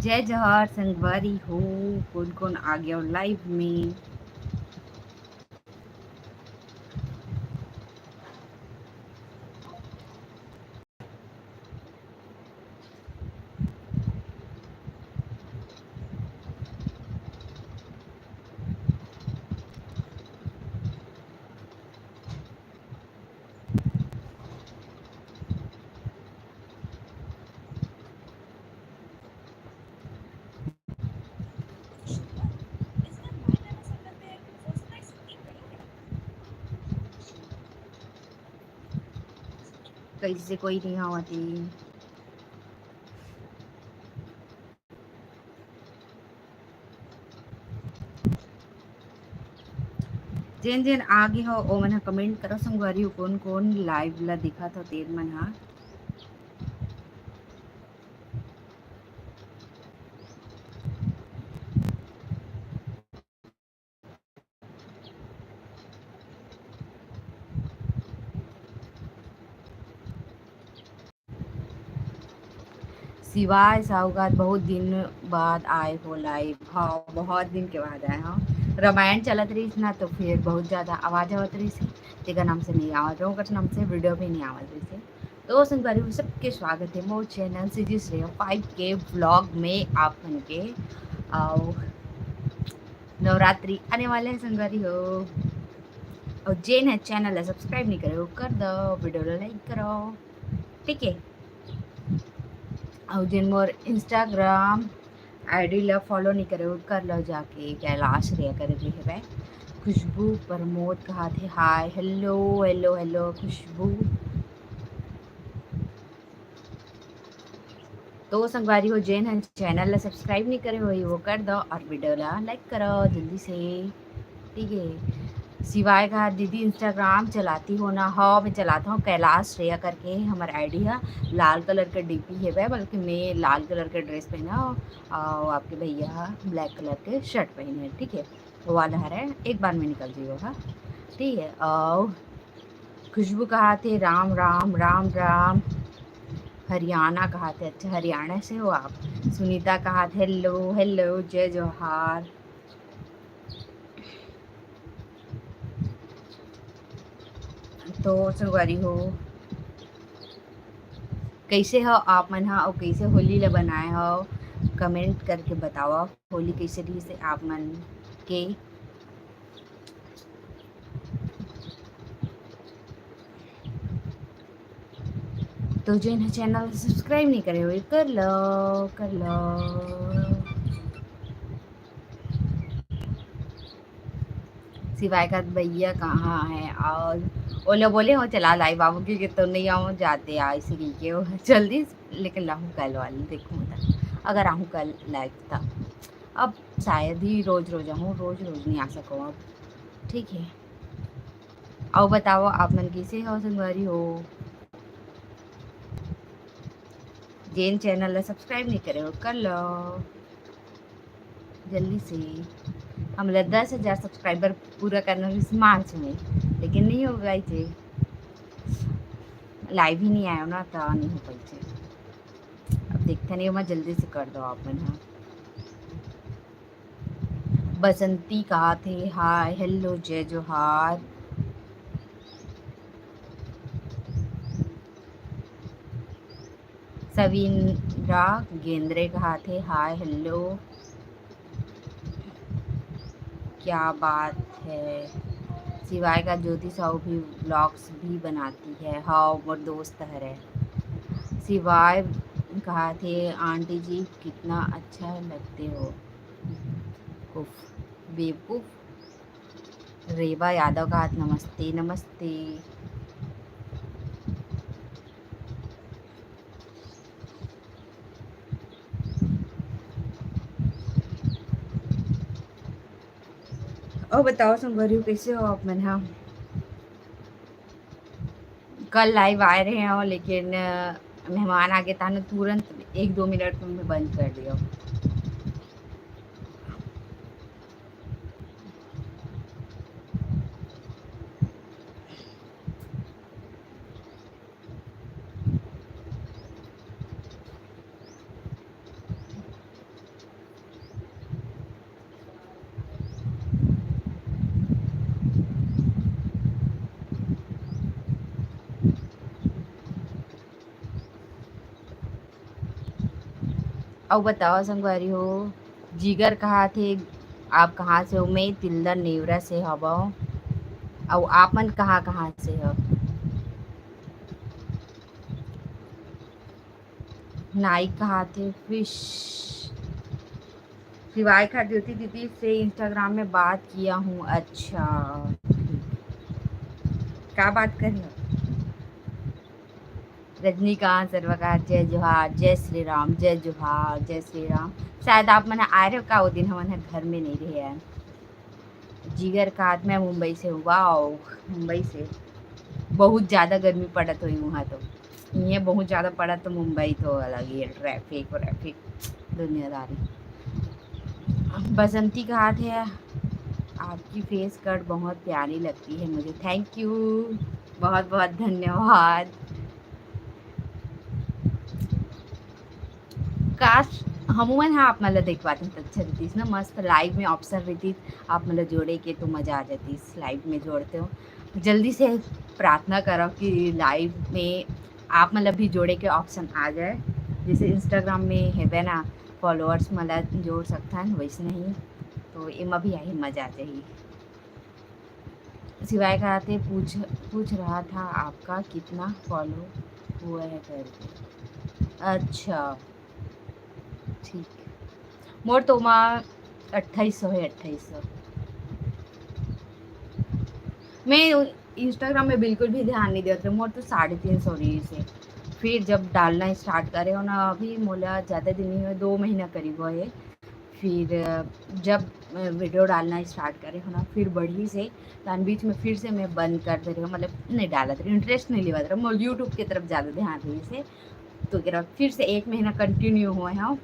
जय जवाहर संगवारी हो। कौन कौन आ गया और लाइव में। कैसे कोई नहीं आती। जेन जेन आगे हो ओ मन कमेंट करो संगवारी हो। कौन कौन लाइव ला दिखा था तेर मन हा। सिवाय साहूकार बहुत दिन बाद आए हो लाइव। हाँ बहुत दिन के बाद आए। हाँ रामायण चलत रही ना तो फिर बहुत ज़्यादा आवाज़ आवत रही से तेकर नाम से नहीं आवत रहो कर नाम से वीडियो भी नहीं आवत रही से। तो संगवारी हो सबके स्वागत है मोर चैनल से जिस रहे 5K व्लॉग में आप मन के। आओ नवरात्रि आने वाले हैं संगवारी हो। और जेन है चैनल है सब्सक्राइब नहीं करे वो कर दो, वीडियो लाइक करो, ठीक है। और जिन मोर इंस्टाग्राम आईडी ला फॉलो नहीं करे वो कर लो जाके। कैलाश रिया करे भी है। खुशबू प्रमोद कहा थे हाय हेलो हेलो हेलो खुशबू। तो संगवारी हो जेन है चैनल ला सब्सक्राइब नहीं करे हो वो कर दो और वीडियो ला लाइक करो जल्दी से, ठीक है। सिवाय का दीदी इंस्टाग्राम चलाती हो ना। हाँ मैं चलाता हूँ कैलाश श्रेया करके हमारा आईडी है। लाल कलर का डीपी है वह, बल्कि मैं लाल कलर का ड्रेस पहना और आपके भैया ब्लैक कलर के शर्ट पहने हैं, ठीक है। वो वाला है एक बार में निकल जाइए हाँ, ठीक है। और खुशबू कहा थे राम राम राम राम। हरियाणा कहा थे, अच्छा हरियाणा से हो आप। सुनीता कहा थे हेलो हेलो जय जोहार। तो संगवारी हो कैसे हो आप मन हा और कैसे होली ला बनाए हो कमेंट करके बताओ। होली कैसे रही से आप मन के। तो जो है चैनल सब्सक्राइब नहीं करे हुए कर लो कर लो। सिवाय का भैया कहाँ है और ओला बोले हो चला लाइव आओगे कि तो नहीं आओ जाते आ इसी के हो जल्दी। लेकिन लाहूँ कल वाली देखूँ अगर आहूँ कल लाइव था। अब शायद ही रोज़ रोज़ आऊँ, रोज़ रोज़ नहीं आ सकूँ अब, ठीक है। और बताओ आप मन कैसे हो संगवारी हो। जेन चैनल ला सब्सक्राइब नहीं करे हो कर लो जल्दी से। हमला 10,000 सब्सक्राइबर पूरा करना इस मार्च में, लेकिन नहीं होगा इसे लाइव ही नहीं आया ना तो नहीं हो पाई। अब देखते नहीं मैं जल्दी से कर दो आप मन। हाँ बसंती कहा थे हाय हेलो जय जोहार। सवींद्रा गेंद्रे कहा थे हाय हेलो। क्या बात है। सिवाय का ज्योति साहू भी ब्लॉग्स भी बनाती है। हाँ मोर दोस्त है। सिवाय कहा थे आंटी जी कितना अच्छा लगते हो। उफ बेवकूफ। रेवा यादव का नमस्ते नमस्ते। और बताओ संगवारी कैसे हो आप मन। हाँ कल लाइव आए रहे हो लेकिन मेहमान आ गए था ना तुरंत 1-2 मिनट में बंद कर दिया। अब बताओ संगवारी हो, जिगर कहाँ थे, आप कहाँ से हो? मैं तिल्दर नेवरा से हवा, और आपन कहाँ कहाँ से हो? नाई कहाँ थे? फिश सिवाय खाती होती दीदी से इंस्टाग्राम में बात किया हूँ। अच्छा, क्या बात कर रहे हो? रजनीकांत सर्वकार जय जोहार, जय श्री राम, जय जोहार, जय श्री राम। शायद आप मैंने आ रहे हो का वो दिन, हम घर में नहीं रहे हैं। जिगर का मैं मुंबई से हूँ। वाओ, मुंबई से बहुत ज़्यादा गर्मी पड़त हुई वहाँ तो। ये बहुत ज़्यादा पड़ा तो मुंबई तो अलग ही है, ट्रैफिक व्रैफिक दुनियादारी। बसंती कहा थे, आपकी फेस कट बहुत प्यारी लगती है मुझे। थैंक यू, बहुत बहुत धन्यवाद। काश हमूमन हाँ आप मतलब देख पाते तो अच्छा रहती ना, मस्त लाइव में ऑप्शन रहती, आप मतलब जोड़े के तो मज़ा आ जाती। लाइव में जोड़ते हो जल्दी से, प्रार्थना करो कि लाइव में आप मतलब भी जोड़े के ऑप्शन आ जाए। जैसे इंस्टाग्राम में है ना, फॉलोअर्स मतलब जोड़ सकता है वैसे नहीं, तो इमा भी यही मज़ा आ जाएगी। सिवाय कराते पूछ रहा था आपका कितना फॉलो हुआ है करके। अच्छा ठीक है, मोर तो माँ 2800 है, 2800। मैं इंस्टाग्राम में बिल्कुल भी ध्यान नहीं देती, मोर तो 350 रील्स है। फिर जब डालना स्टार्ट करे हो ना, अभी मोला ज़्यादा दिन नहीं हुए, 2 महीना करीब हुए। फिर जब वीडियो डालना स्टार्ट करे हो ना, फिर बढ़ी से तहन बीच में फिर से मैं बंद कर दे रही हूँ, मतलब नहीं डालत रही, इंटरेस्ट नहीं लेवा रहा, मोर यूट्यूब की तरफ ज़्यादा ध्यान रही से। तो कह फिर से 1 महीना कंटिन्यू हुए हैं,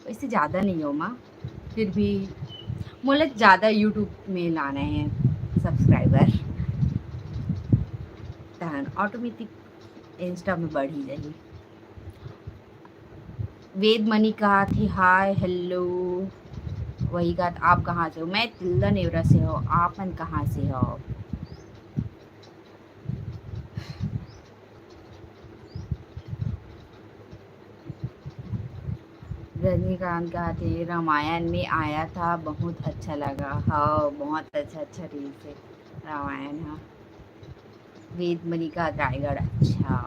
वैसे ज़्यादा नहीं हो माँ, फिर भी मोला ज़्यादा यूट्यूब में लाना है सब्सक्राइबर, तहन ऑटोमेटिक इंस्टा में बढ़ ही जाएगी। वेद मनी कहा थी हाय हेलो, वही कहा आप कहाँ से हो? मैं तिल्दा नेवरा से हो, आपन कहाँ से हो? रजनीकांत कहा थे रामायण में आया था, बहुत अच्छा लगा। हाँ बहुत अच्छा अच्छा रील से रामायण। हाँ वेद मनी का रायगढ़, अच्छा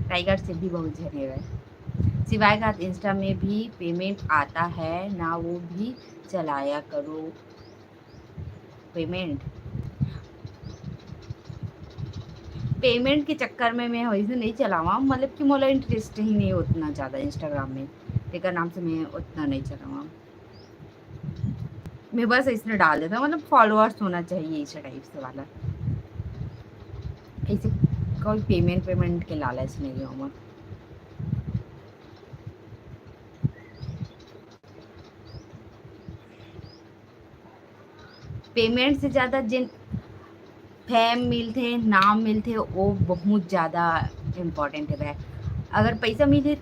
रायगढ़ से भी बहुत जने गए। सिवाय का इंस्टा में भी पेमेंट आता है ना, वो भी चलाया करो पेमेंट। पेमेंट के चक्कर में मैं वैसे नहीं चलावा, मतलब कि मोला इंटरेस्ट ही नहीं उतना ज़्यादा इंस्टाग्राम में, तेकर नाम से मैं उतना नहीं चलावा। मैं बस इसमें डाल देता हूँ, मतलब फॉलोअर्स होना चाहिए इस टाइप से वाला, ऐसे कोई पेमेंट के लालच नहीं हो मैं। पेमेंट से ज़्यादा जिन फेम मिलते, नाम मिलते, वो बहुत ज़्यादा इम्पोर्टेंट है। अगर पैसा मिले,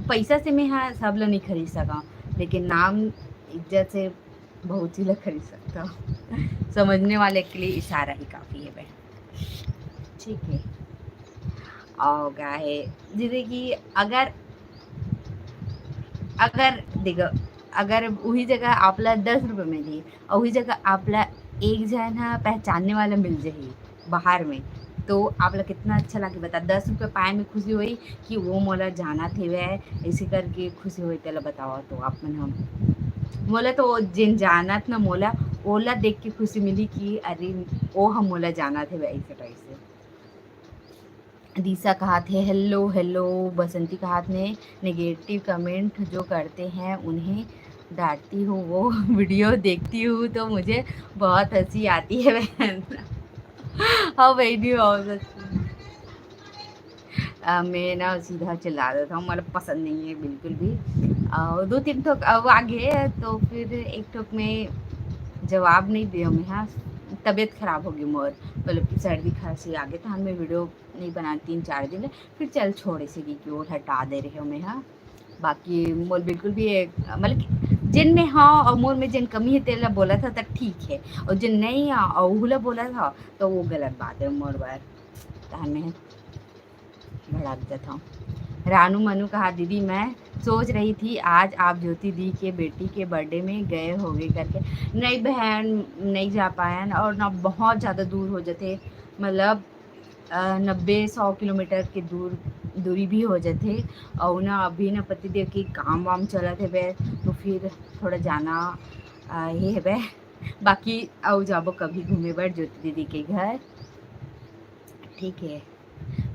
पैसा से मैं हाँ सब लोग नहीं खरीद सका, लेकिन नाम इज्जत से बहुत सी लोग खरीद सकता हूँ। समझने वाले के लिए इशारा ही काफ़ी है बहन, ठीक है। और क्या है, जैसे कि अगर अगर देखो, अगर वही जगह आपला 10 रुपये में दी, और वही जगह आपला एक जन है पहचानने वाला मिल जाए बाहर में, तो आपला कितना अच्छा लगे बता। 10 रुपये पाए में खुशी हुई कि वो मोला जाना थे वह ऐसे करके खुशी हुई, तेला बताओ तो आप मन हम मोला तो जिन जानत ना मोला ओला देख के खुशी मिली कि अरे ओ हम मोला जाना थे वैसे वैसे। दिशा कहा थे हेलो हेलो, बसंती कहा ने नेगेटिव कमेंट जो करते हैं उन्हें डांटती हूँ, वो वीडियो देखती हूँ तो मुझे बहुत हंसी आती है बहन। हाँ बहनी बहुत मैं ना सीधा चिल्ला देता हूँ, मतलब पसंद नहीं है बिल्कुल भी। 2-3 ठोक अब आगे तो फिर एक ठोक में जवाब नहीं दिया मैं। हाँ तबीयत ख़राब होगी मोर, मतलब कि सर्दी खांसी आ गई तो हमें वीडियो नहीं बना 3-4 दिन, फिर चल छोड़े से कि वो हटा दे रहे हो मैं। हाँ बाकी मोर बिल्कुल भी मतलब कि जिन में हाँ और मोर में जिन कमी है तेला बोला था तो ठीक है, और जिन नहीं हाँ और उहला बोला था तो वो गलत बात है मोर बार, तहन में भड़क जाता हूँ। रानू मनु कहा दीदी मैं सोच रही थी आज आप ज्योति दी के बेटी के बर्थडे में गए होगे करके। नहीं बहन, नहीं जा पाए न, और ना बहुत ज़्यादा दूर हो जाते, मतलब 90-100 किलोमीटर के दूरी भी हो जाते। और ना अभी ना पतिदेव के काम वाम चला थे बे, तो फिर थोड़ा जाना ये है बे। बाकी आओ जाबो कभी घूमे बर ज्योति दीदी के घर, ठीक है।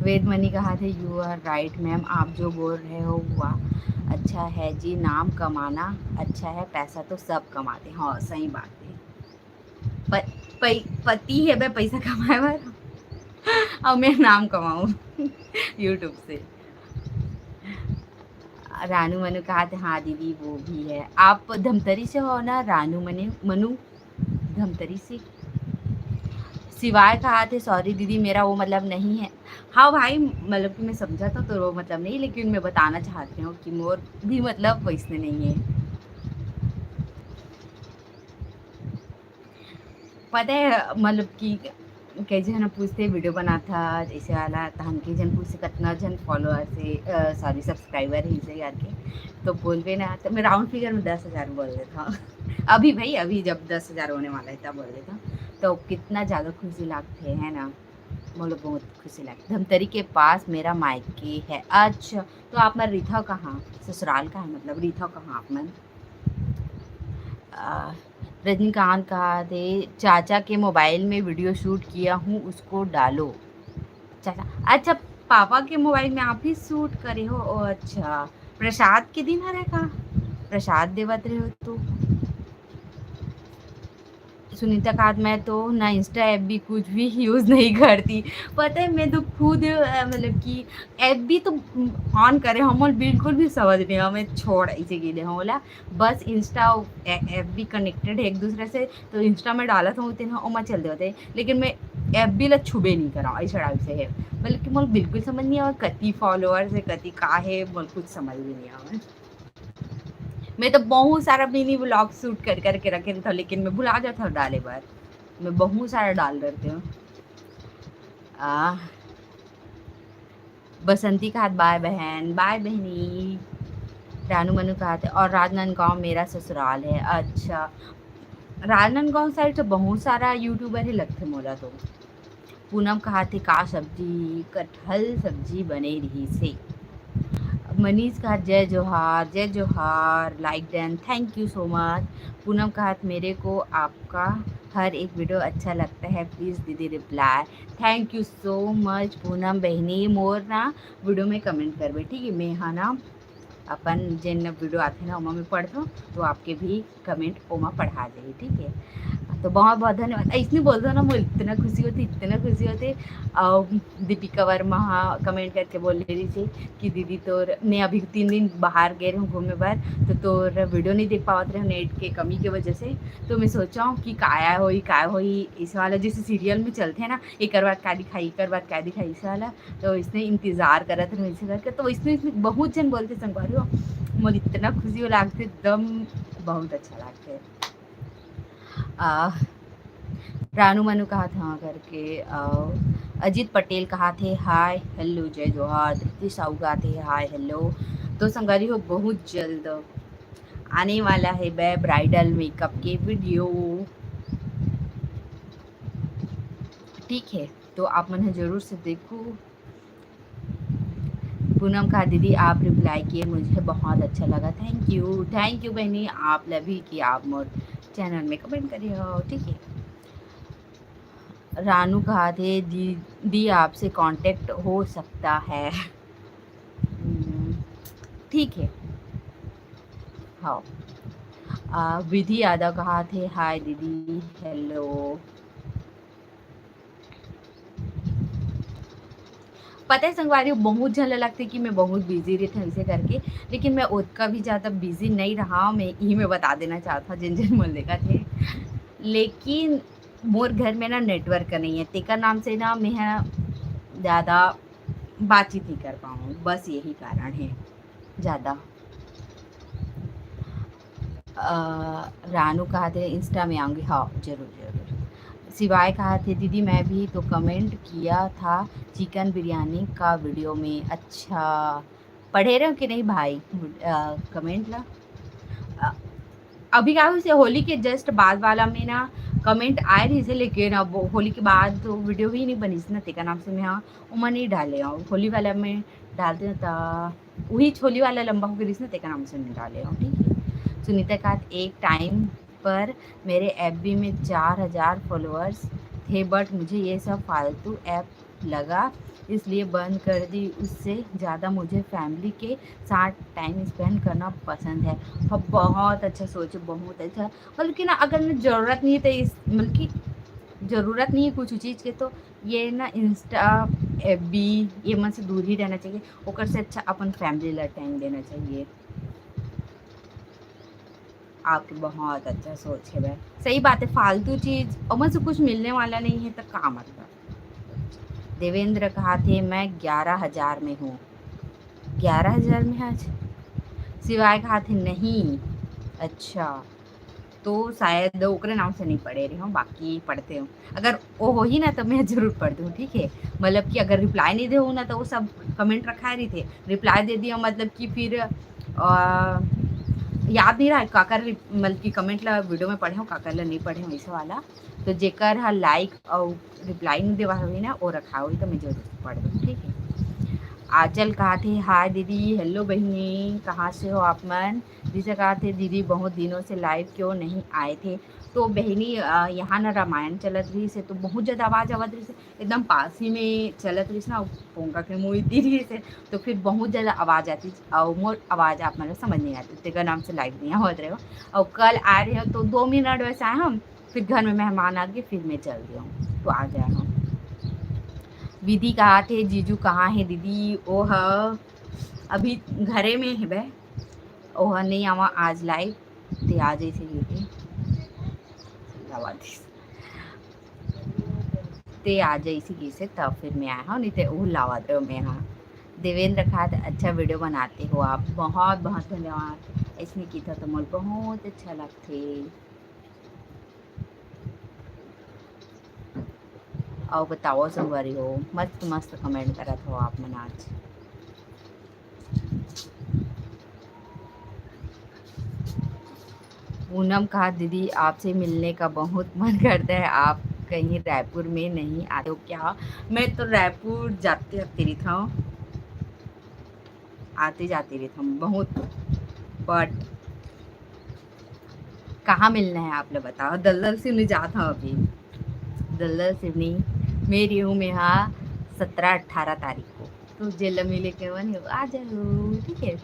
वेदमणि कहा थे यू आर राइट मैम, आप जो बोल रहे हो वाह अच्छा है जी, नाम कमाना अच्छा है, पैसा तो सब कमाते। हाँ सही बात है। पति है भाई पैसा कमाए बार और मैं नाम कमाऊँ यूट्यूब से। रानू मनु कहा थे हाँ दीदी वो भी है। आप धमतरी से हो ना रानू मनु धमतरी से। सिवाय कहा थे सॉरी दीदी मेरा वो मतलब नहीं है। हाँ भाई मतलब कि मैं समझा था तो वो मतलब नहीं, लेकिन मैं बताना चाहती हूँ कि मोर भी मतलब वैसने नहीं है। पता है मतलब कि कई जन पूछते वीडियो बना था जैसे वाला तो हमके जन पूछते कितना जन फॉलोअर से सॉरी सब्सक्राइबर है इसे करके, तो बोलवे ना तो मैं राउंड फिगर में 10,000 बोल देता हूँ अभी भाई अभी जब 10,000 होने वाला है तब बोल देता हूँ, तो कितना ज़्यादा खुशी लगती है ना, बोलो बहुत खुशी लगती। धमतरी के पास मेरा मायके है। अच्छा तो आप मैं रीथा कहाँ ससुराल का है, मतलब रीथा कहाँ आप मन। रजनीकांत कहा थे चाचा के मोबाइल में वीडियो शूट किया हूँ उसको डालो। चाचा अच्छा पापा के मोबाइल में आप ही शूट करे हो। ओ अच्छा प्रसाद के दिन हरे का प्रसाद देवत रहे हो तो। सुनीता कहा मैं तो ना इंस्टा ऐप भी कुछ भी यूज़ नहीं करती। पता है मैं तो खुद मतलब कि ऐप भी तो ऑन करे हम बिल्कुल भी समझ नहीं हमें छोड़ ऐसे गिले हम बोला बस इंस्टा ऐप भी कनेक्टेड है एक दूसरे से, तो इंस्टा में डाला था होते ना और चल होते, लेकिन मैं ऐप भी ला छुबे नहीं करा ऐसा टाइप से है, बल्कि मुझे बिल्कुल समझ नहीं आवा कति फॉलोअर्स है कति का है मुझे कुछ समझ भी नहीं आवा। मैं तो बहुत सारा मिनी व्लॉग शूट कर करके रखे था, लेकिन मैं भुला जाता हूँ डाले बार, मैं बहुत सारा डाल देती हूँ। बसंती का हाथ बाय बहन बाय बहनी। रानू मनु कहा थे और राजनांदगांव मेरा ससुराल है। अच्छा राजनांदगांव साइड तो बहुत सारा यूट्यूबर ही लगते मोला तो। पूनम कहा थे का सब्जी कटहल सब्जी बने रही से। मनीष कहा जय जोहार like done thank you so much. Poonam कहा मेरे को आपका हर एक वीडियो अच्छा लगता है प्लीज़ दीदी reply. Thank you so much Poonam बहनी मोर ना वीडियो में कमेंट करबे ठीक है, मैं हाँ ना अपन जिन वीडियो आते ना ओमा में पढ़ता तो आपके भी कमेंट ओमा पढ़ा जाए ठीक है। तो बहुत बहुत धन्यवाद ऐसे बोल दो ना मुझे इतना खुशी होती। दीपिका वर्मा हाँ कमेंट करके बोल रही थी कि दीदी तोर मैं अभी 3 दिन बाहर गए रहूँ घूमने बार, तो तोर वीडियो नहीं देख पाते रहे नेट के कमी की वजह से, तो मैं सोचा हूँ कि काय होई इस वाला जैसे सीरियल में चलते हैं ना एक बार क्या दिखाई एक बार क्या दिखाई इस वाला, तो इसने इंतज़ार करा था वैसे करके, तो इसमें बहुत जन बोलते संगवारी हो मुझे इतना खुशी हो लागते एकदम बहुत अच्छा लगता है। रानू मनु कहा था करके अजीत पटेल कहा थे हाय हेलो जय जोहार। धृति साहू कहा थे हाय हेलो। तो संगारी हो बहुत जल्द आने वाला है बै ब्राइडल मेकअप के वीडियो ठीक है, तो आप मन ज़रूर से देखो। पूनम कहा दीदी आप रिप्लाई किए मुझे बहुत अच्छा लगा थैंक यू बहनी आप लभी कि आप मोर चैनल में कमेंट करिए हो ठीक है। रानू कहा थे दीदी आपसे कांटेक्ट हो सकता है ठीक है। हाँ विधि यादव कहा थे हाय दीदी हेलो। पता है संगवारी बहुत झल लगती कि मैं बहुत बिजी रही थी ऐसे करके, लेकिन मैं उसका भी ज़्यादा बिजी नहीं रहा, मैं यही में बता देना चाहता जिन जिन मोहल्ले का थे, लेकिन मोर घर में ना नेटवर्क नहीं है तेका नाम से ना मैं ज़्यादा बातचीत नहीं कर पाऊँ, बस यही कारण है ज़्यादा। रानू कहा थे इंस्टा में आऊँगी हाँ ज़रूर। सिवाय कहा थे दीदी मैं भी तो कमेंट किया था चिकन बिरयानी का वीडियो में। अच्छा पढ़े रहे हो कि नहीं भाई? कमेंट ला। अ, अभी क्या हुआ से होली के जस्ट बाद वाला में ना कमेंट आए रही से, लेकिन अब होली के बाद तो वीडियो ही नहीं बनी थी ना, तेका नाम से मैं हाँ उमा नहीं डाले हूँ होली वाला में डालते ना था, वही होली वाला लंबा हो गई ना, तेका नाम से नहीं डाले हूँ। ठीक है। सुनीता का एक टाइम पर मेरे एफबी में 4000 फॉलोअर्स थे, बट मुझे ये सब फालतू ऐप लगा इसलिए बंद कर दी। उससे ज़्यादा मुझे फैमिली के साथ टाइम स्पेंड करना पसंद है। और बहुत अच्छा सोचे, बहुत अच्छा। मतलब कि ना अगर ना ज़रूरत नहीं है तो इस मतलब कि ज़रूरत नहीं है कुछ चीज़ के, तो ये ना इंस्टा एफबी ये मन से दूर ही रहना चाहिए। ओकर से अच्छा अपन फैमिली ला टाइम देना चाहिए। आपकी बहुत अच्छा सोच है वह, सही बात है। फालतू चीज़ और मुझसे कुछ मिलने वाला नहीं है तो का मतलब। देवेंद्र कहा थे मैं 11,000 में हूँ। 11,000 में आज? सिवाय कहा थे नहीं। अच्छा, तो शायद ओकरे नाम से नहीं पढ़े रही हूँ, बाकी पढ़ते हूँ। अगर वो हो ही ना तो मैं ज़रूर पढ़ दूँ। ठीक है। मतलब कि अगर रिप्लाई नहीं दे ना तो वो सब कमेंट रखा रही थे, रिप्लाई दे दिया मतलब कि फिर याद नहीं रहा काकर मतलब कि कमेंट ला वीडियो में पढ़े हो, काकर ला नहीं पढ़े हो ऐसा वाला। तो जेकर हा लाइक और रिप्लाई नहीं देवा हुई ना वो रखा हुई तो मैं जरूर पढ़ दूँ। ठीक है। आंचल कहा थे हाय दीदी, हेलो बहनी, कहाँ से हो आप मन? जिसे कहा थे दीदी बहुत दिनों से लाइव क्यों नहीं आए थे? तो बहनी यहाँ ना रामायण चलत रही से तो बहुत ज़्यादा आवाज़ आवत रही से, एकदम पास ही में चलत रही ना पोंगा के मुँह दी रही से, तो फिर बहुत ज़्यादा आवाज़ आती और मोर आवाज़ आप मतलब समझ नहीं आती, तेरा नाम से लाइव नहीं होत रहे हो। और कल आ रहे हो तो 2 मिनट वैसे आए हम, फिर घर में मेहमान आ गए, फिर मैं चल गया हूँ तो आ गया हूँ। विधि कहा थे जीजू कहाँ है दीदी? ओह अभी घरे में है बे, ओह नहीं आवा आज लाइव, ते आ जैसे दीदी ते आ जैसी की से तब फिर मैं आया हूँ, नहीं तो वो लावा दो मैं यहाँ। देवेंद्र खाद अच्छा वीडियो बनाते हो आप, बहुत बहुत धन्यवाद। इसने की था तो मुझे बहुत अच्छा लगते। और बताओ संगवारी हो, मस्त मस्त कमेंट करत हो आप मन आज। पूनम कहा दीदी आपसे मिलने का बहुत मन करता है, आप कहीं रायपुर में नहीं आते हो क्या? मैं तो रायपुर जाते आती रहता हूँ, आते जाती रहता हूँ बहुत, बट कहाँ मिलना है आप लोग बताओ? दलदल सिवनी जाता हूँ अभी, दलदल सिवनी मेरी हूँ मैं यहाँ 17-18 तारीख को, तो जेल मिले के मन हो आ जाओ। ठीक है।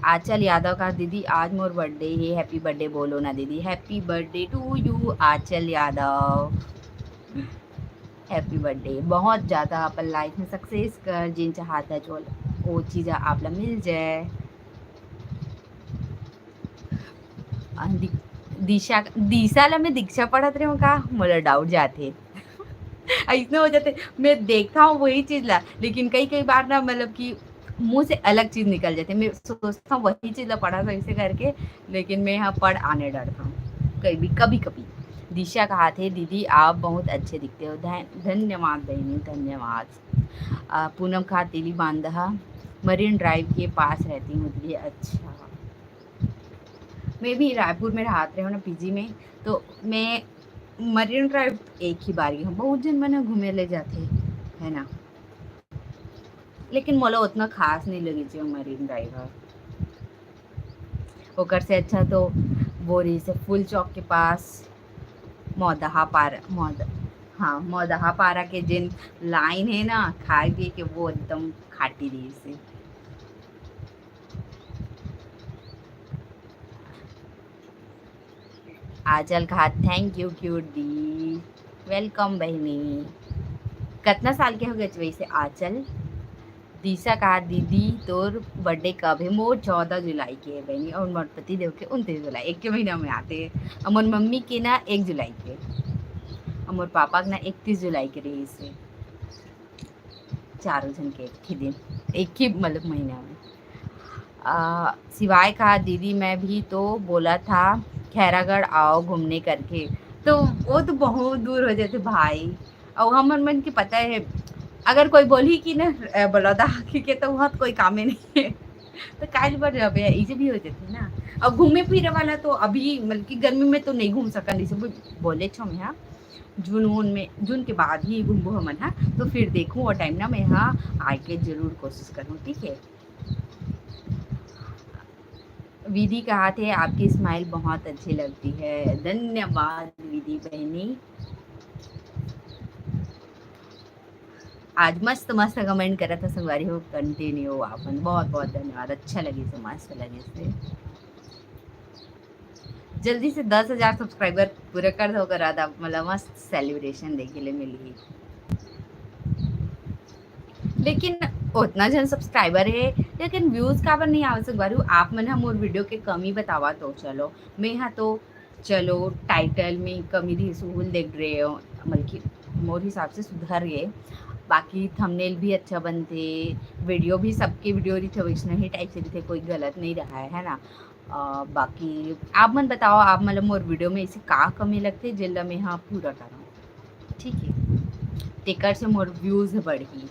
आंचल यादव का दीदी आज मोर बर्थडे है, हैप्पी बर्थडे बोलो ना दीदी। Happy birthday to you Aanchal Yadav, happy birthday. बहुत ज़्यादा अपन लाइफ में सक्सेस कर जिन चाहता है जो वो चीज़ आप ला मिल जाए। दिशा दिशा ला मैं दीक्षा पढ़त रही हूँ का मोला डाउट जाते ऐसे हो जाते। मैं देखता हूँ वही चीज़ ला, लेकिन कई कई बार ना मतलब कि मुँह से अलग चीज़ निकल जाती है। मैं सोचता हूँ वही चीज़ ला पढ़ा था ऐसे करके, लेकिन मैं यहाँ पढ़ आने डरता हूँ कभी कभी कभी। दिशा कहा थे दीदी आप बहुत अच्छे दिखते हो, धन्यवाद बहनी धन्यवाद। पूनम कहा तिली बांधा मरीन ड्राइव के पास रहती हूँ दीदी। अच्छा, मैं भी रायपुर में रहते रहे ना पीजी में, तो मैं मरीन ड्राइव एक ही बार गई हूँ, बहुत जन मैंने घूमे ले जाते है ना, लेकिन मोला उतना खास नहीं लगी जो मरीन ड्राइव है। ओकर से अच्छा तो बोरी से फुल चौक के पास मौदहा पारा हाँ मौदहा पारा के जिन लाइन है ना खाए पिए के, वो एकदम खाटी दी से। आजल कहा thank you cute the, welcome बहनी। कितना साल के हो गए वैसे आचल? दिशा कहा दीदी तोर बर्थडे कब है? मोर 14 जुलाई के है बहनी, और मोर पति देव के 29 जुलाई, एक के महीना में आते हैं। और मोर मम्मी के ना 1 जुलाई के, और मोर पापा के ना 31 जुलाई के रही से, चारों जन के एक ही दिन, एक ही मतलब महीना में। सिवाय कहा दीदी मैं भी तो बोला था खैरागढ़ आओ घूमने करके, तो वो तो बहुत दूर हो जाते भाई। और हमर मन के पता है, अगर कोई बोली कि ना बलौदा के तो वहाँ कोई काम ही नहीं है। तो काज बर जबे इसे भी हो जाते ना। और घूमे फिरे वाला तो अभी मतलब कि गर्मी में तो नहीं घूम सकन, जैसे बोले छो मैं, हाँ जून वून में, जून के बाद ही घूमबो हमन, हाँ तो फिर देखूँ वो टाइम ना मैं यहाँ आके जरूर कोशिश करूँ, ठीक है। विधि कहा थे आपकी स्माइल बहुत अच्छी लगती है, धन्यवाद विधि बहनी। आज मस्त मस्त कमेंट करा था संगवारी हो, कंटिन्यू आपन बहुत बहुत धन्यवाद, अच्छा लगे से, मस्त लगे से। जल्दी से 10,000 सब्सक्राइबर पूरा कर दो, करा था मतलब मस्त सेलिब्रेशन देखे ले मिली। लेकिन उतना जन सब्सक्राइबर है लेकिन व्यूज का नहीं आवे सकबारू, आप मन हम और वीडियो के कमी बतावा तो चलो मैं हाँ तो चलो टाइटल में कमी थी सुहुल देख रहे हो, मतलब कि मोर हिसाब से सुधर गए। बाकी थंबनेल भी अच्छा बनते, वीडियो भी सबके वीडियो रही थे वैष्णव ही टाइप से थे, कोई गलत नहीं रहा है ना। बाकी आप मन बताओ, आप मतलब मोर वीडियो में ऐसे का कमी लगते जिला मैं हाँ पूरा करा, ठीक है। टेकर से मोर व्यूज बढ़ी।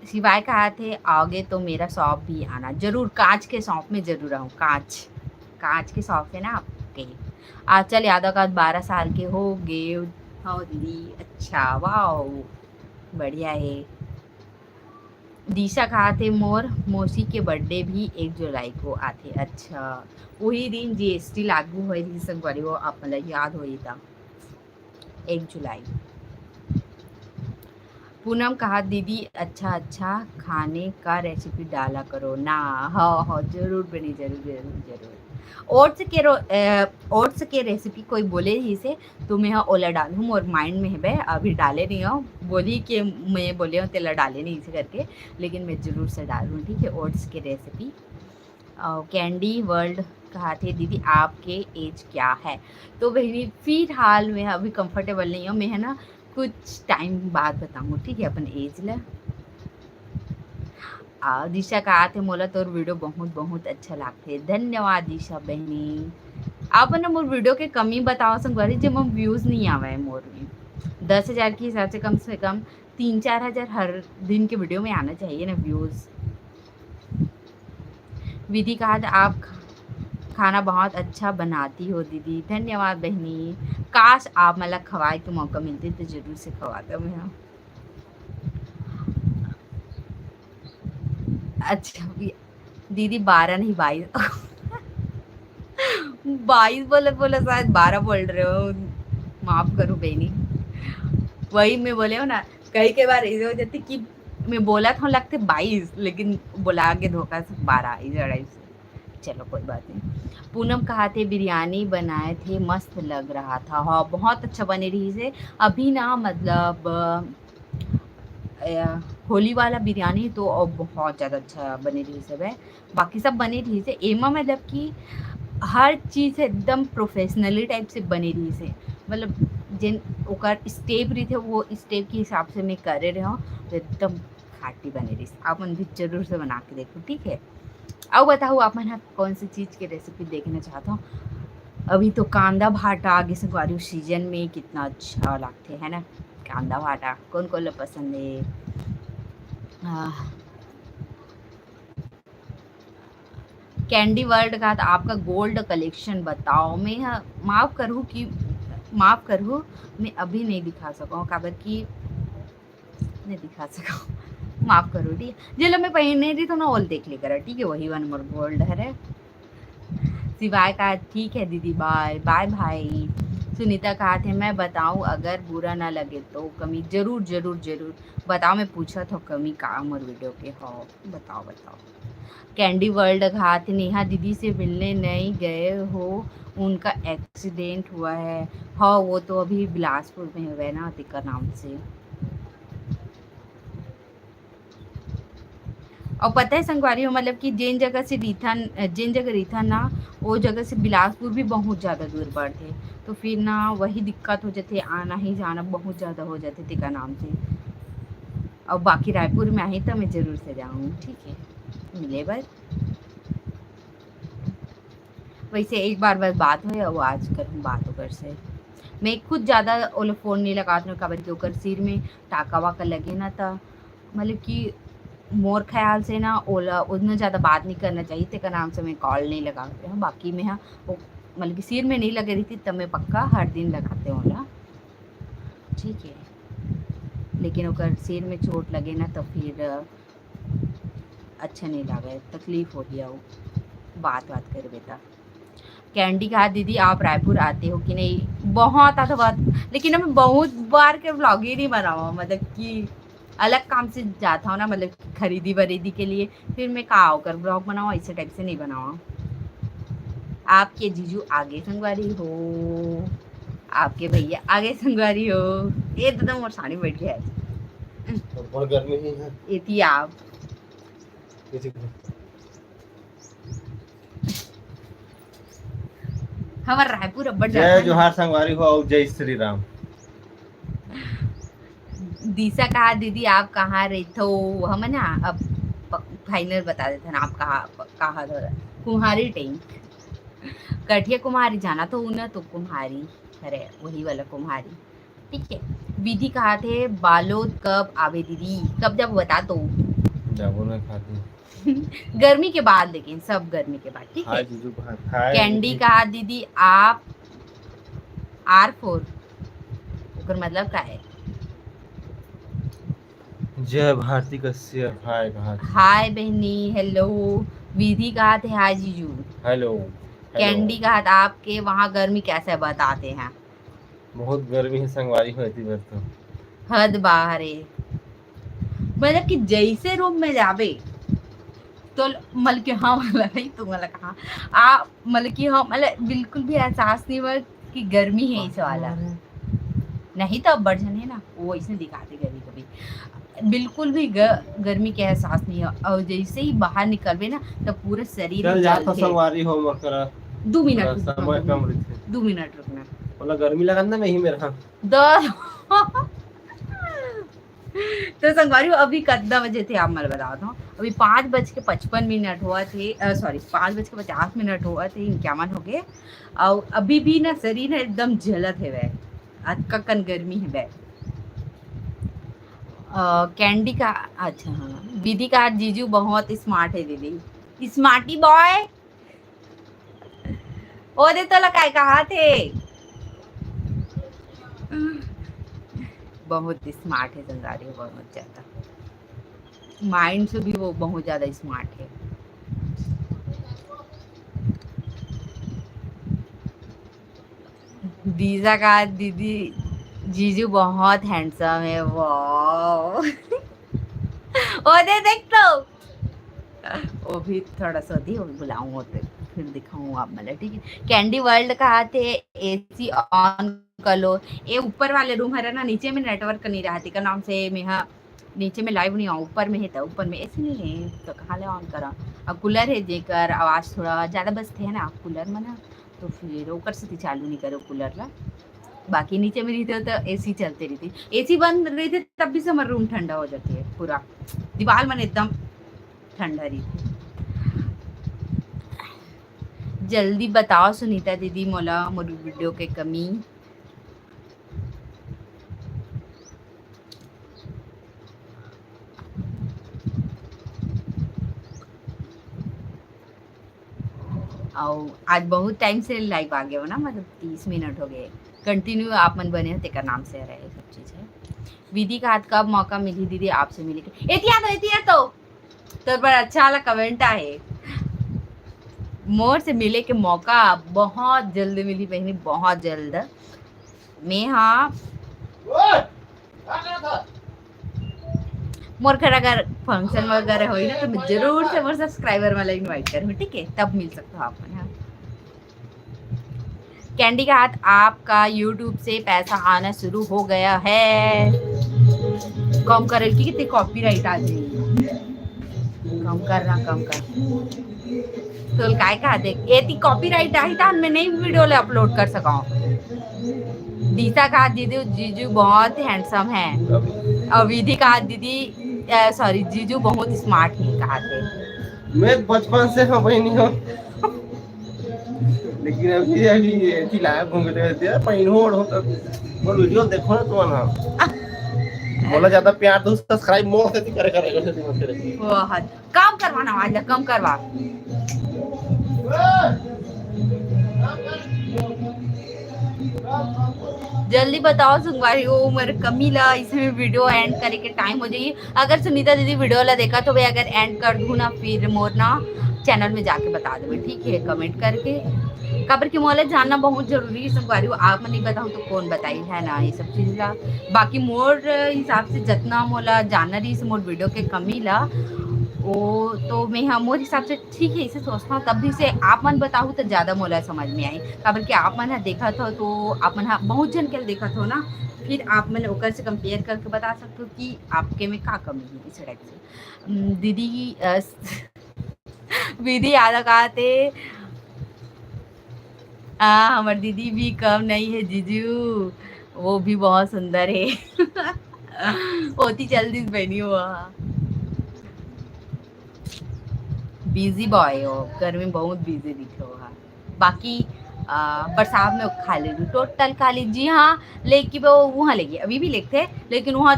सिवाय कहा थे आओगे तो मेरा शॉप भी आना जरूर, कांच के शॉप में जरूर आऊँ, कांच कांच के शॉप है ना आपके। आंचल यादव का 12 साल के हो गए। हाँ दीदी, अच्छा वाह, बढ़िया है। दिशा कहा थे मोर मौसी के बर्थडे भी 1 जुलाई को आते, अच्छा वही दिन जीएसटी लागू हुई थी संगवारी, वो आप मतलब याद हो था 1 जुलाई। पूनम कहा दीदी अच्छा अच्छा खाने का रेसिपी डाला करो ना, हाँ हाँ जरूर बनी, जरूर जरूर जरूर। ओट्स के रेसिपी कोई बोले ही से तो मैं हाँ ओला डालूँ, और माइंड में है भाई अभी डाले नहीं हो, बोली कि मैं बोले हूँ तेला डाले नहीं इसे करके, लेकिन मैं ज़रूर से डालूँ, ठीक है ओट्स के रेसिपी। कैंडी वर्ल्ड कहा थे दीदी आपके एज क्या है, तो बहनी फिलहाल मैं अभी कंफर्टेबल नहीं हूँ, मैं है ना कुछ टाइम बाद बताऊँ, ठीक है अपन एज ला। दिशा कहा थे मोला तोर वीडियो बहुत बहुत अच्छा लगते, धन्यवाद दिशा बहनी। आप ना मोर वीडियो के कमी बताओ संगवारी, जब हम व्यूज़ नहीं आवा है मोर में 10,000 के हिसाब से कम 3-4 हज़ार हर दिन के वीडियो में आना चाहिए ना व्यूज़। विधि कहा था आप खाना बहुत अच्छा बनाती हो दीदी, धन्यवाद बहनी। काश आप मतलब खवाए के मौका मिलते तो जरूर से खवाता मैं। अच्छा दीदी 12 नहीं 22 22 बोले बोले शायद 12 बोल रहे हो, माफ करो बहनी। वही मैं बोले हो ना, कई के बार ऐसे हो जाती कि मैं बोला था लगते 22 लेकिन बोला के धोखा से 12 इधर 2.5। चलो कोई बात नहीं। पूनम कहा थे बिरयानी बनाए थे मस्त लग रहा था, हाँ बहुत अच्छा बने रही से। अभी ना मतलब होली वाला बिरयानी तो बहुत ज़्यादा अच्छा बने रही सब है, बाकी सब बने रही से एमा मतलब कि हर चीज़ एकदम प्रोफेशनली टाइप से बने रही से, मतलब जिन ओकर स्टेप रही थे वो स्टेप के हिसाब से मैं करे रहे हूँ, तो एकदम खाटी बने रही। आप मन भी जरूर से बना के देखो, ठीक है। अब बताओ आप मन कौन सी चीज़ की रेसिपी देखना चाहता हूँ। अभी तो कांदा भाटा आगे से ग्वारू सीजन में कितना अच्छा लगते है ना, कांदा भाटा कौन कौन ला पसंद है। कैंडी वर्ल्ड का तो आपका गोल्ड कलेक्शन बताओ, मैं माफ़ करूँ मैं अभी नहीं दिखा सकूँ, काबर की नहीं दिखा सकूँ, माफ़ करो ठीक है। जिला मैं पहने रही तो ना ओल देख ले करा, ठीक है वही वन मोर गोल्ड है। सिवाय का ठीक है दीदी, बाय बाय भाई। सुनीता कहा थे मैं बताऊं अगर बुरा ना लगे तो कमी, जरूर जरूर जरूर बताओ, मैं पूछा था कमी काम और वीडियो के, हो बताओ बताओ। कैंडी वर्ल्ड कहा थे नेहा दीदी से मिलने नहीं गए हो, उनका एक्सीडेंट हुआ है, हाँ वो तो अभी बिलासपुर में हुआ है ना तिका नाम से। और पता है संगवारी हो मतलब कि जिन जगह रीथा ना वो जगह से बिलासपुर भी बहुत ज़्यादा दूर पड़ते, तो फिर ना वही दिक्कत हो जाती, आना ही जाना बहुत ज़्यादा हो जाते टिका नाम से। और बाकी रायपुर में आई तो मैं ज़रूर से जाऊँ, ठीक है मिले बार। वैसे एक बार बस बात हुई और आज करूँ बात होकर से। मैं खुद ज़्यादा ओला फ़ोन नहीं लगाती हूँ काबर के ओकर सिर में टाका वाका लगे ना त मतलब कि मोर ख्याल से ना ओला उतना ज़्यादा बात नहीं करना चाहिए, तेकर नाम से मैं कॉल नहीं लगाती हूँ। बाकी मैं हाँ वो मतलब कि सिर में नहीं लगे रही थी तब मैं पक्का हर दिन लगाते हूँ ओला, ठीक है। लेकिन ओकर सिर में चोट लगे ना तो फिर अच्छा नहीं लगे, तकलीफ हो गया वो बात करे बेटा। कैंडी कहा दीदी आप रायपुर आते हो कि नहीं? बहुत आता बात, लेकिन मैं बहुत बार के व्लॉग ही नहीं बनावा, मतलब कि अलग काम से जाता हूँ ना, मतलब खरीदी वरीदी के लिए, फिर मैं कहा होकर ब्लॉग बनावा, ऐसे टाइप से नहीं बनावा। आपके जीजू आगे संगवारी हो, आपके भैया आगे संगवारी हो, ये तो मोर साड़ी बैठ गया है बहुत गर्मी ही है ये थी आप हमार रायपुर अब्बड़ जय जोहार संगवारी हो और जय श्री राम। दिशा कहा दीदी आप कहाँ रहते हो? हम ना अब फाइनल बता देते ना आप कहाँ कुम्हारी टैंक, कठिया कुम्हारी जाना तो उन्हें तो कुम्हारी, अरे वही वाला कुम्हारी, ठीक है। विधि कहा थे बालोद कब आवे दीदी? कब जब बता दो जाबो ना खाती गर्मी के बाद, लेकिन सब गर्मी के बाद, ठीक है। कैंडी कहा दीदी आप R4 ओकर मतलब का है? जय भारती कश्यप हाय कहा हाय बहनी हेलो। विधि कहा थे हाय जीजू हेलो। कैंडी कहा था आपके वहाँ गर्मी कैसे बताते हैं? बहुत गर्मी है संगवारी होती बस तो हद बाहर है, मतलब कि जैसे रूम में जावे तो मतलब कि हाँ मतलब नहीं तो मतलब कहा आप मतलब कि हाँ मतलब बिल्कुल भी एहसास नहीं हुआ कि गर्मी है इस वाला, नहीं तो अब बढ़ जाने ना वो ऐसे दिखाते कभी कभी, बिल्कुल भी गर्मी के एहसास नहीं है। और जैसे ही बाहर निकलवे ना तो पूरा शरीर चल जाता संगवारी हो मत करा 2 मिनट समय कम रही 2 मिनट रुकना बोला गर्मी लगा ना मैं ही मेरा तो संगवारी अभी कितना बजे थे आप मैं बताता हूँ, अभी 5:55 हुआ थे, सॉरी 5:50 हुआ थे, इक्यावन हो गए। और अभी भी ना शरीर एकदम जलत है वह ककन गर्मी है वह। कैंडी का अच्छा हाँ विधि का जीजू बहुत स्मार्ट है दीदी, स्मार्टी बॉय ओ दे तो लगा कहा थे बहुत स्मार्ट है संगारी, बहुत ज्यादा माइंड से भी वो बहुत ज्यादा स्मार्ट है। दीजा का दीदी जीजू बहुत हैंडसम है, वाह ओ दे देख तो वो भी थोड़ा सा दी बुलाऊं होते फिर दिखाऊं आप मतलब, ठीक है। कैंडी वर्ल्ड कहा थे एसी ऑन कर लो, ये ऊपर वाले रूम है ना, नीचे में नेटवर्क नहीं रहा का नाम से मैं हाँ नीचे में लाइव नहीं आऊँ, ऊपर में है तो ऊपर में ऐसे नहीं है तो कहाँ ले ऑन करा। अब कूलर है जेकर आवाज़ थोड़ा ज़्यादा बसते है ना आप कूलर में ना, तो फिर ऊपर से चालू नहीं करो कूलर ला, बाकी नीचे में रहते हो तो एसी चलते रहती, एसी बंद रहते तब भी से हमारा रूम ठंडा हो जाती है, पूरा दीवार मन एकदम ठंडा रहती। जल्दी बताओ सुनीता दीदी मोला मोर वीडियो के कमी। और आज बहुत टाइम से लाइव आ गया हो ना, मतलब 30 मिनट हो गए कंटिन्यू आप मन बने होते का नाम से रहे सब चीज़ है। विधि का हाथ कब मौका मिली दीदी आपसे मिली? एतिया तो पर अच्छा वाला कमेंट है, मोर से मिले के मौका बहुत जल्द मिली बहनी, बहुत जल्द। मैं हाँ मोर घर अगर फंक्शन वगैरह हो ना तो मैं जरूर से मोर सब्सक्राइबर वाला इनवाइट करूँ, ठीक है, तब मिल सकता हो आप। हाँ कैंडी का हाथ आपका यूट्यूब से पैसा आना शुरू हो गया है, कम कर की कितनी कॉपीराइट आ जाएगी, कम कर तो काय का देख एती कॉपीराइट आई था मैं नहीं वीडियो ले अपलोड कर सका। दीसा का दीदी जीजू बहुत हैंडसम है, और विधि का दीदी सॉरी जीजू बहुत स्मार्ट है कहा थे। मैं बचपन से हाँ बहनी हो लेकिन अभी लाइव घूम के देखते यार पहिनोड़ हो तब मोर वीडियो देखो ना तुम ना मोला ज्यादा प्यार दो सब्सक्राइब मोर से करे करे से मत करे बहुत काम करवाना आज कम करवा जल्दी बताओ संगवारी हो मेरे कमी ला इसमें वीडियो एंड करे के टाइम हो जाइए। अगर सुनीता दीदी वीडियो ला देखा तो भाई अगर एंड कर दूँ ना फिर मोर ना चैनल में जाके बता दो ठीक है कमेंट करके। खबर की मोले जानना बहुत जरूरी है संगवारी हो आप नहीं बताऊँ तो कौन बताई है ना ये सब चीज ला। बाकी मोर हिसाब से जितना मोला जानना रही मोर वीडियो के कमी ला वो तो मैं हाँ मोर हिसाब से ठीक है इसे सोचता हूँ तब भी से आप मन बताऊँ तो ज़्यादा मोला समझ में आई। खबर कि आप मन देखा था तो आप मन बहुत जन के देखा था ना फिर आप मैंने ओकर से कंपेयर करके बता सकते हो कि आपके में का कमी है इस टाइप से। दीदी दीदी याद कहते हमारी दीदी भी कम नहीं है जीजू वो भी बहुत सुंदर है होती जल्दी बनी हुआ बिजी बॉय हो घर में बहुत बिजी दिखे हो। बाकी बरसात में खा ले टोटल खा ली जी हाँ लेके वो वहाँ लेगी अभी भी लेते लेकिन वहाँ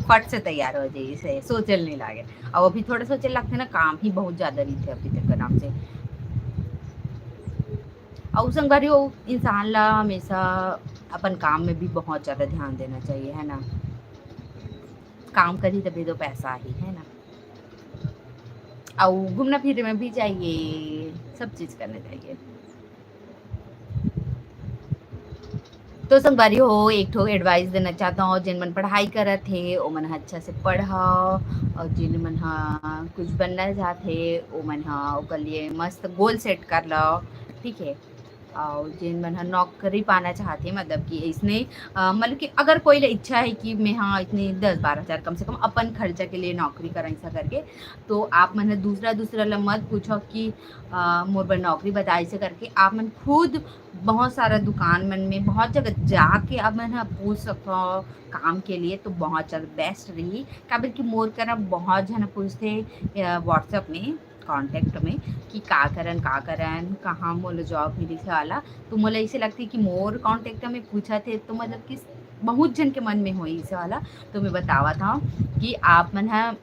फट से तैयार हो जाइए से सोचल नहीं लागे और अभी थोड़ा सोचल लगते ना काम ही बहुत ज़्यादा रही थे अभी तक का नाम से। और संगवारी हो इंसान ला हमेशा अपन काम में भी बहुत ज़्यादा ध्यान देना चाहिए है ना। काम करी तभी तो पैसा ही है ना। और घूमना फिरने में भी चाहिए सब चीज़ करना चाहिए। तो संगवारी हो एक ठो एडवाइस देना चाहता हूँ जिन मन पढ़ाई करत थे ओ मन अच्छा से पढ़ाओ और जिन मन कुछ बनना चाहते ओ मन ओकर लिए मस्त गोल सेट कर लो ठीक है। और जिन मन नौकरी पाना चाहते मतलब कि इसने मतलब कि अगर कोई इच्छा है कि मैं हाँ इतने 10-12 हज़ार कम से कम अपन खर्चा के लिए नौकरी करें ऐसा करके तो आप मन दूसरा ला मत पूछो कि मोर पर नौकरी बता ऐसे करके आप मन खुद बहुत सारा दुकान मन में बहुत जगह जाके आप मन पूछ सको काम के लिए तो बहुत ज़्यादा बेस्ट रही। काबर कि मोर करना बहुत जन पूछते व्हाट्सएप में कॉन्टेक्ट में कि का करन कहाँ मोला जॉब मिली से वाला तो मोला ऐसे लगती कि मोर कॉन्टेक्ट में पूछा थे तो मतलब कि बहुत जन के मन में हो इसे वाला। तो मैं बतावा था कि आप मन है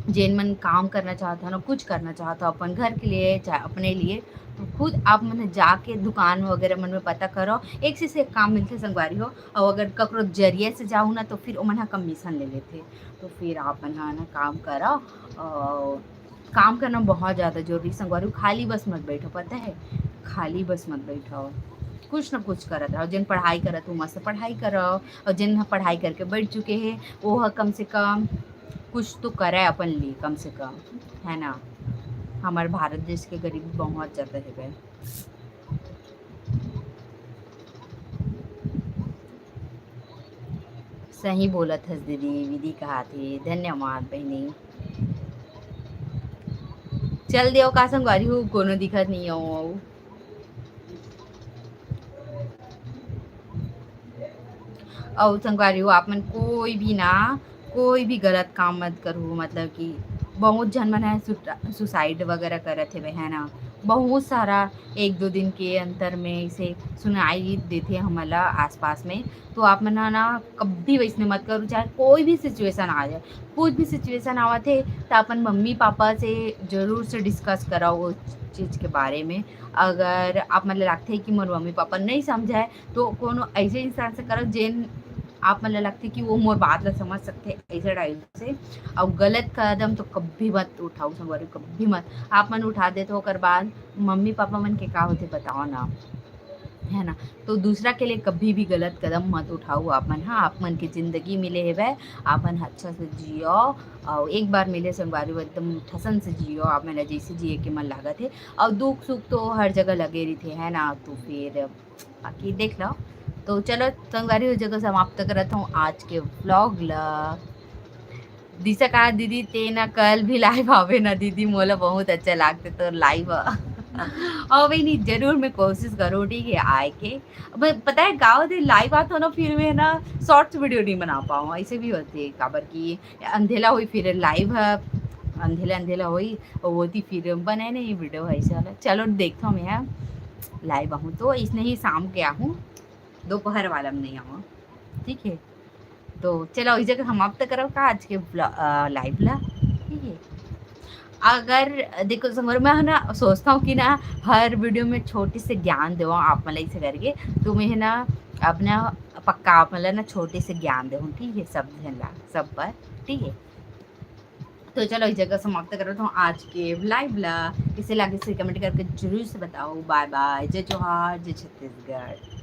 जेन मन काम करना चाहता ना कुछ करना चाहता अपन घर के लिए चाहे अपने लिए तो खुद आप मन जाके दुकान वगैरह मन में पता करो एक से एक काम मिलते संगवारी हो। और अगर ककरो जरिए से जाऊँ ना तो फिर वो मन कमीशन ले लेते तो फिर आप मन ना काम करो। काम करना बहुत ज़्यादा जरूरी संगवारी खाली बस मत बैठो पता है खाली बस मत बैठो कुछ ना कुछ करत रहो। जिन पढ़ाई करत हो मस्त पढ़ाई करो और जिन पढ़ाई करके बैठ चुके हैं वो कम से कम कुछ तो करे अपन लिए कम से कम है ना। हमारे भारत देश के गरीबी बहुत ज़्यादा है भाई। सही बोला था दीदी विधि कहा थी धन्यवाद बहनी। चल दियो का संगवारी हूँ कोनो दिक्कत नहीं हो। और संगवारी हो आप मन कोई भी गलत काम मत करो मतलब कि बहुत जन मन है सुसाइड वगैरह करत है है ना। बहुत सारा 1-2 दिन के अंतर में इसे सुनाई देते हमारा आसपास में तो आप मन ना कभी वैसने मत करो चाहे कोई भी सिचुएशन आ जाए कुछ भी सिचुएशन आवा थे तो अपन मम्मी पापा से ज़रूर से डिस्कस करो वो चीज़ के बारे में। अगर आप मतलब लगते है कि मोर मम्मी पापा नहीं समझाए तो कोनो ऐसे इंसान से करो जिन आप मतलब लगते कि वो मोर बात ला समझ सकते ऐसे टाइप से। और गलत कदम तो कभी मत उठाओ संगवारी कभी मत आप मन उठा दे तो ओकर बाद मम्मी पापा मन के का होते बताओ ना है ना। तो दूसरा के लिए कभी भी गलत कदम मत उठाओ आप मन। हाँ आप मन की ज़िंदगी मिले है आप मन अच्छा से जियो और एक बार मिले संगवारी एकदम ठसन से जियो आप मैंने जैसे जिए के मन लागत है। और दुख सुख तो हर जगह लगे रही थे है ना। तो फिर बाकी देख लो तो चलो संगवारी उस जगह समाप्त करता हूँ आज के व्लॉग ला। दिशा कहा दीदी ते ना कल भी लाइव आवे ना दीदी मोला बहुत अच्छा लगते तो लाइव और भाई नहीं जरूर मैं कोशिश करूँ ठीक है आए के। अब पता है गाँव दे लाइव आता हो ना फिर मैं ना शॉर्ट्स वीडियो नहीं बना पाऊँ ऐसे भी होते है काबर की अंधेला हुई फिर लाइव अंधेला हुई और वो थी फिर बनाए नहीं वीडियो ऐसे वाला। चलो देखता हूँ मैं लाइव आऊँ, तो इसने ही शाम के आऊँ, दोपहर वाला में नहीं आऊँ, ठीक है। तो चलो इस जगह समाप्त करो का आज के लाइव ला, ठीक है। अगर देखो समर मैं है ना सोचता हूँ कि ना हर वीडियो में छोटी से ज्ञान दो आप मतलब इसे करके, तो मैं है ना अपना पक्का आप मतलब ना छोटे से ज्ञान दो, ठीक है, सब जन ला सब पर, ठीक है। तो चलो इस जगह समाप्त करो तो आज के लाइव ला, किसे लगे से कमेंट करके जरूर से बताओ। बाय बाय, जय जोहार, जय छत्तीसगढ़।